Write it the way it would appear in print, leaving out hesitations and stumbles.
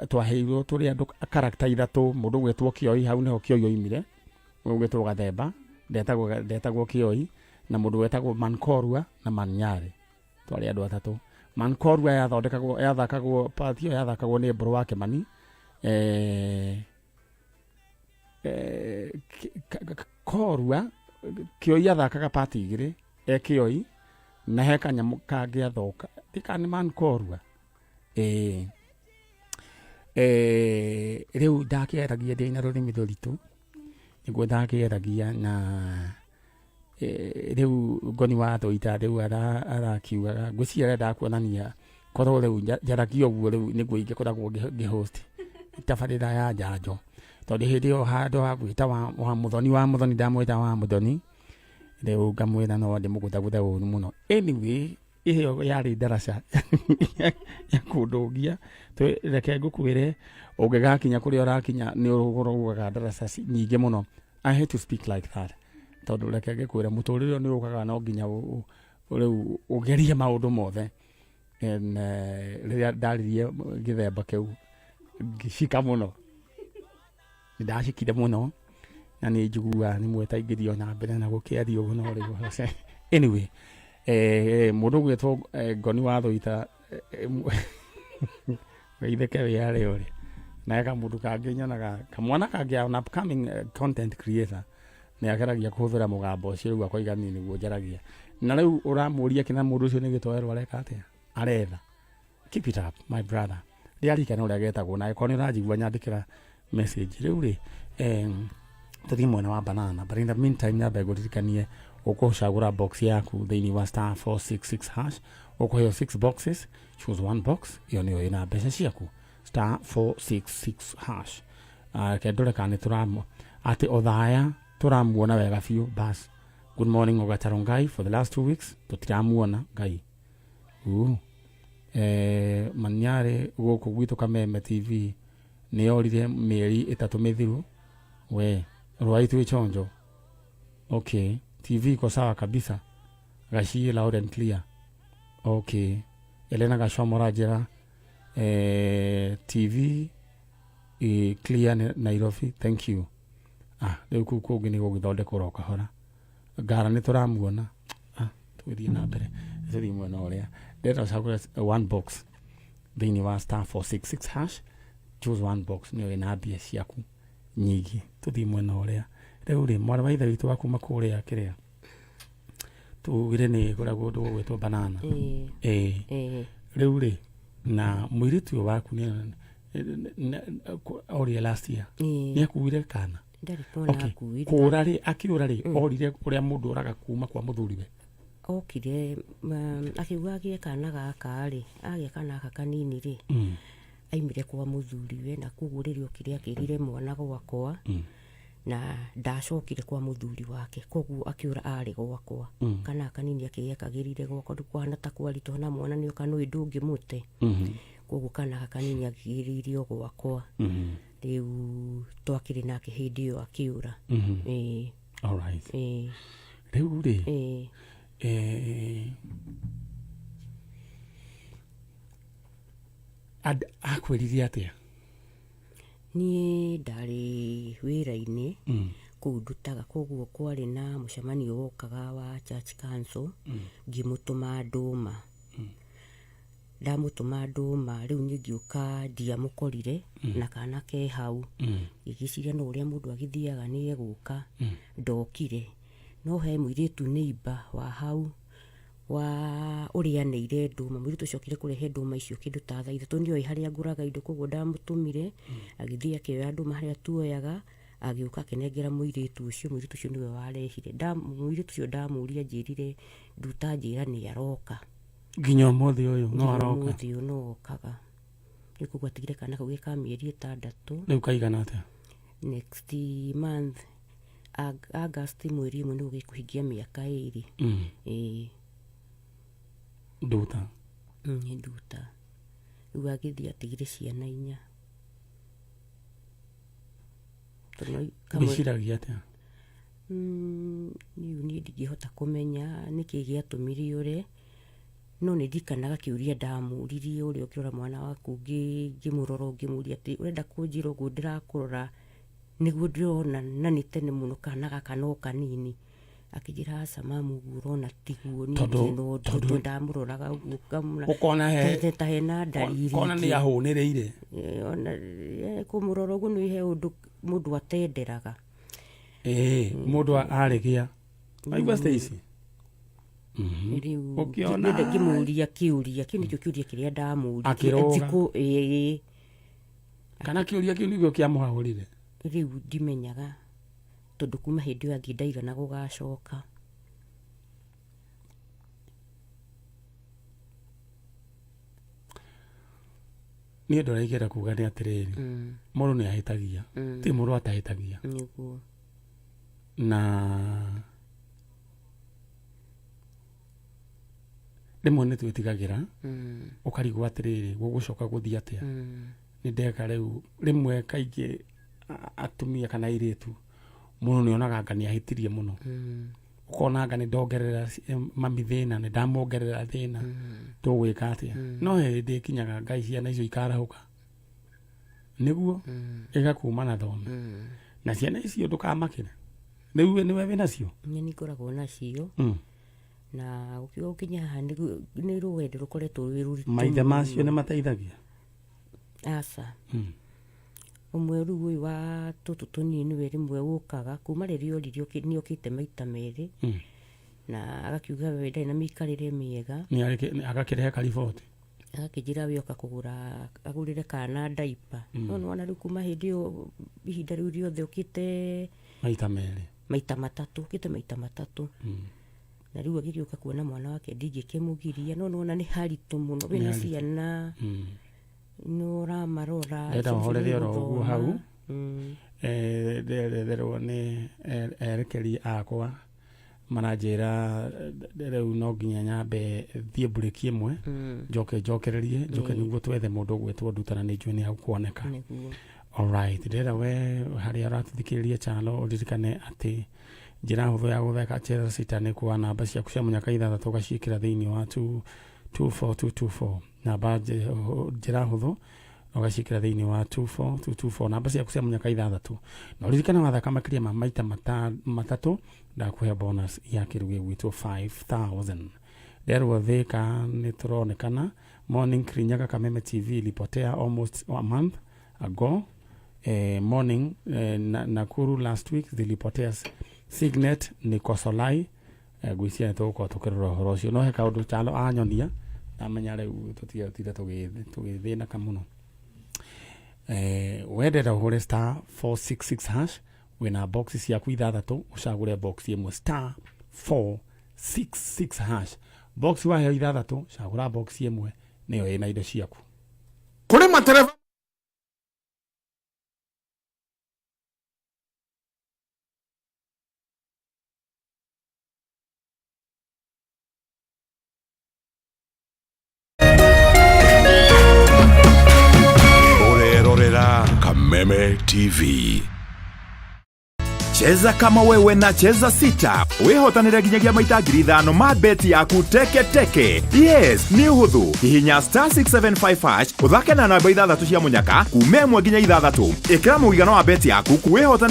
twaheirwo tũrĩ andũ karakta ithatũ, mũndũ gwĩtwo Kioi, hau nĩho Kioi oimire, gwĩtwo Gathemba, ndetagwo Kioi, na mũndũ wetagwo Mankorua na Manyare, twarĩ andũ atatũ. Mankorua yathakagwo part ĩyo yathakagwo nĩ Mbũrũ wa Kĩmani, Korua Kioi yathakaga part igĩrĩ Kioi, na he kanyamũ kangĩ athoka tika nĩ Mankorua. Rĩu ndakĩeragia ndĩ na rũrĩmĩ rũritũ, nĩguo ndakĩeragia, na rĩu Ngoni wa Thũita rĩu arakiugaga ngwĩciria arenda kuonania korwo rĩu njaragia ũguo rĩu nĩguo ingĩkoragwo ngĩ-host tabarĩra ya njanjo, tondũ hĩndĩ ĩyo handũ ha gwĩta wa Mũthoni ndamwĩta wa Mũthoni, rĩu ngamwĩra no ndĩmũgũthagũthe ũru mũno. Anyway, ĩyo yarĩ ndaraca ya kũndũngia, reke ngũkwĩre ũngĩgakinya kũrĩa ũrakinya nĩ ũrũgaga ndaraca nyingĩ mũno. I hate to speak like that, tondũ reke ngĩkwĩre mũtũrĩre nĩ ũkaga no nginya rĩu ũgerie maũndũ mothe. Rĩrĩa ndaririe gĩthemba kĩu ngĩcika mũno, nĩndacikire mũno, na nĩ njiguaga nĩ mwetaingĩrio na mbere na gũkĩaria ũguo no rĩu. Anyway, mũndũ gwĩtwo Ngoni wa Thũita geithĩke wĩyarĩ ũrĩ, na kamũndũ kangĩ nyonaga kamwana kangĩ an upcoming content creator nĩ akeragia kũhũthĩra mũgambo ũcio, rĩu akoigania nĩguo njaragia, na rĩu ũramũria kĩna mũndũ ũcio nĩ gĩtoero areka atĩa, aretha. Keep it up my brother, rĩarikana ũrĩa getagwo, na ĩkorwo nĩ ũranjigua nyandĩkĩra message. Rĩu rĩ tũthiĩ mwena wa banana, but in the meantime nyambe ngũririkanie ũkũcagũra box yaku thĩinĩ wa *466#, ũkũheo 6 boxes, choose one box, iyo nĩyo ĩna mbeca ciaku, *466#. Kendore kana tũramo atĩ Othaya tũramuona wega biũ, bas. Good morning Ogataro Ngai, for the last 2 weeks tũtiramuona Ngai. Manyare gũkũ gwitũ Kameme TV nĩ yorire mĩeri 3 mĩthiru, we rwaitu chonjo. Okay, TV iko sawa kabisa, Gashie loud and clear. Okay, Elena Gashomora jera TV clear Nairobi, thank you. Rĩu kũu kũngĩ nĩ gũgĩthondeka oro kahora. Ngara nĩ tũramuona. Tũgĩthiĩ na mbere, tũthiĩ mwena ũrĩa ndĩrenda ũcagũre one box thĩinĩ wa *466#, choose one box, nĩyo ĩna mbia ciaku nyingĩ. Tũthiĩ mwena ũrĩa rĩu rĩ mwana wa ithe witũ wa kuma kũrĩa kĩrĩa tugire nĩ gũragwo ũndũ gwĩtwo banana. Rĩu rĩ na mũirĩtu ũyũ waku nĩ orire last year nĩ akuire kana kũra rĩ akiura rĩ orire ũrĩa mũndũ oraga kuma kwa mũthuriwe okire akiuga agĩe kana gaka rĩ agĩe kana gaka kanini rĩ aimire kwa mũthuriwe, na koguo rĩrĩa okire akĩrire mwana gwakwa na ndacokire kwa mũthuri wake, koguo akiura arĩ gwakwa. Kana kanini akĩgĩrire gwakwa ndukwana ta kwaritwo na mwana nĩ oka nĩ ndũngĩmũte, koguo kana kanini akĩgĩrire gwakwa. Rĩu twakĩrĩ nake hĩndĩ ĩyo akiura. All right. Rĩu rĩ akwĩrire atĩa? Niĩ ndarĩ wĩra-inĩ kũu ndutaga, koguo kwarĩ na mũcemanio wokaga wa church council, ngĩmũtũma ndũma. Ndamũtũma ndũma rĩu niĩ ngĩũka ndiamũkorire na kana ke hau, ngĩgĩciria no ũrĩa mũndũ agĩthiaga nĩ egũka, ndokire. No he mũirĩtu neighbor wa hau wa ũrĩa nĩire ndũma, mũirĩtu ũcio okire kũrehe ndũma icio kĩndũ ta thaa 3, nĩoĩ harĩa ngũraga indo, koguo ndamũtũmire agĩthiĩ akĩoya ndũma harĩa tuoyaga, agĩũka akĩnengera mũirĩtu ũcio nĩwe warehire. Mũirĩtu ũcio ndamũria njĩrire nduta njĩra nĩ aroka nginya ũmũthĩ ũyũ no aroka, ũmũthĩ ũyũ no okaga. Rĩu koguo atigire kana kau gĩka mĩeri 6. Rĩu kaigana atĩa? Next month August mweri ũmwe nĩ gũgĩkũhingia mĩaka 2. Nduta nduta rĩu agĩthiĩ atigire ciana 4. Wĩciragia atĩa? Niĩ ndingĩhota kũmenya nĩkĩ gĩatũmire ũre, no nä ndikanaga kä å ria ndamå ririe å rä a å kä rora mwana waku ngä må rora ngä må ria atä å renda kå njä ra å guo ndä rakå rora nä guo ndärona na nä tene må no kana gaka no kanini akä njä ra aca mamu guo å rona tiguo nä ndamå roraga å guo ngamå ta hena ndariri kona nä ahå nä rä ire kå må rora å guo nä he å ndå må ndå atenderaga må ndå arä gä a aigua Stacy ngä må ria kä å ria kä u nä kä kä å ria kä rä a ndamå ria kana kä å ria kä u nä gä o kä amå hahå rire rä u ndimenyaga tondå kuma hä ndä ä yo athä ndaigana gå gacoka niä ndå raigä ra kuga nä atä rä rä må ndå nä ahä tagia tä må ndå atahä tagia na rä mwe nä twä tigagä ra å karigwo atä rä rä gå gå coka gå thiä atä a nä ndeka rä u rä mwe kaingä atumia kana airä tu må no nä onaga anga nä ahä tirie må no å kona anga nä ndongerera mami thä na nä ndamongerera thä na tå gwä ka atä a no hä ndä kinyaga ngai ciana icio ikarahå ka nä guo ĩgakuma na thona na ciana icio ndå kamakä re rä u nä we wä nacio nä ngoragwo nacio na å kä kinya haha nä rå wendo rå koretwo rwä rå ritå maithe macio nä mateithagia aca å mwe rä u å yå wa tå tå tå nini nä we rä mwe å kaga kuma rä rä oririo nä okä te maita merä na agakiuga we ndarä na mä ikarä re mä ega agakä rehe kariboti agakä njä ra we oka kå gå ra agå rä re kana ndaipa no nä wona rä u kuma hä ndä ä yo ihinda rä u riothe å kä te maita matatå å kä te maita matatå na rä u agä gä å ka kuona mwana wake ndingä kä må giria no nona nä haritå må no wä na ciana no ramarora enda mahorere oro ũguo hau nderetherwo nĩ erekeri akwa maranjĩra rĩu no nginya nyambe thiĩ burĩki ĩmwe njokererie njoke nĩguo twethe mũndũ ũgwĩtwo Nduta na nĩ njũĩ nĩ hagũkuoneka alright ndĩrenda we harĩa ũratũthikĩrĩria channel ũririkane atĩ njĩra hũthũ ya gũtheka Cheza Sita nĩ kuoya namba ciaku cia mũnyaka 6 ũgaciĩkĩra thĩinĩ wa 24224 namba njĩra hũthũ ũgaciĩkĩra thĩinĩ wa 24224 namba ciaku cia mũnyaka 6 na ũririkane wathaka makĩria ma maita matatũ ndakũhe bonus ya kĩrũgĩ gwĩtwo 5000 nderwo Thĩka nĩ tũronekana Morning Kirinyaga Kameme TV ilipotea almost a month ago morning Nakuru last week zilipotea Signet ni Kosolai gwĩcia tũgũkorwo tũkĩrora ũhoro ũcio no he kaũndũ Chalo anyonia amenya rĩu tũtigĩtire tũgĩthĩnaka mũno wendera ũhũre star 466 hash wĩna box ciaku 6 ũcagũre box ĩmwe star 466 hash box waheo 6 cagũra box ĩmwe nĩyo ĩna indo ciaku kũrĩ matereva Kameme TV. Cheza kama wewe na Cheza Sita. Wihotanire nginyagia maita 5,000 ma beti yaku teke. Yes, ni huthu. Hihinya star 675 hash uthake na namba 6 cia munyaka kume 1 nginya 6. Ikira muigano wa beti yaku kuwihotanire